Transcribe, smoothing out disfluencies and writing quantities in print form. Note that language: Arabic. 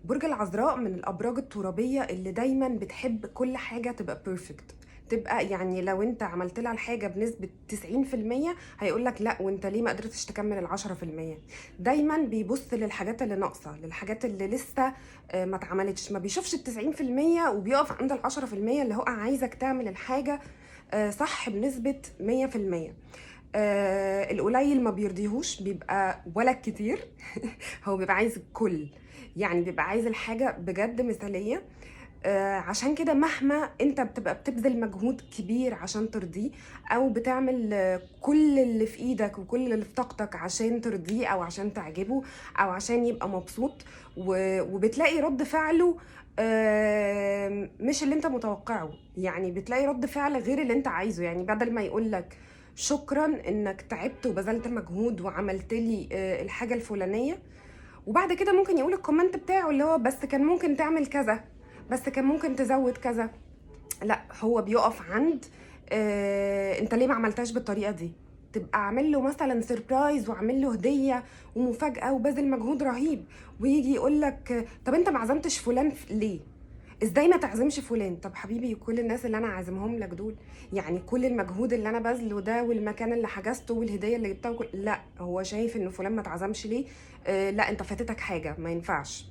برج العذراء من الابراج الترابيه اللي دايما بتحب كل حاجه تبقى بيرفكت، تبقى يعني لو انت عملت لها الحاجه بنسبه 90% هيقول لك لا وانت ليه ما قدرتش تكمل ال 10%. دايما بيبص للحاجات اللي ناقصه، للحاجات اللي لسه ما اتعملتش، ما بيشوفش ال 90% وبيقف عند ال 10% اللي هو عايزك تعمل الحاجه صح بنسبه 100%. القليل ما بيرضيهوش، بيبقى ولا كتير هو بيبقى عايز الكل، يعني بيبقى عايز الحاجة بجد مثالية. عشان كده مهما انت بتبقى بتبذل مجهود كبير عشان ترضيه، او بتعمل كل اللي في ايدك وكل اللي في طاقتك عشان ترضيه او عشان تعجبه او عشان يبقى مبسوط، وبتلاقي رد فعله مش اللي انت متوقعه، يعني بتلاقي رد فعل غير اللي انت عايزه. يعني بدل ما يقولك شكرا انك تعبت وبذلت مجهود وعملت لي الحاجة الفلانية، وبعد كده ممكن يقول الكومنت بتاعه اللي هو بس كان ممكن تعمل كذا، بس كان ممكن تزود كذا. لا، هو بيقف عند انت ليه ما عملتهاش بالطريقه دي، تبقى عامل له مثلا سيربرايز وعامل له هديه ومفاجاه وبذل مجهود رهيب، ويجي يقول لك طب انت ما عزمتش فلان ليه؟ ازاي ما تعزمش فلان؟ طب حبيبي، كل الناس اللي انا عازمهم لك دول، يعني كل المجهود اللي انا بذله ده والمكان اللي حجزته والهديه اللي جبتها لا، هو شايف ان فلان ما اتعزمش ليه؟ لا انت فاتتك حاجه، ما ينفعش.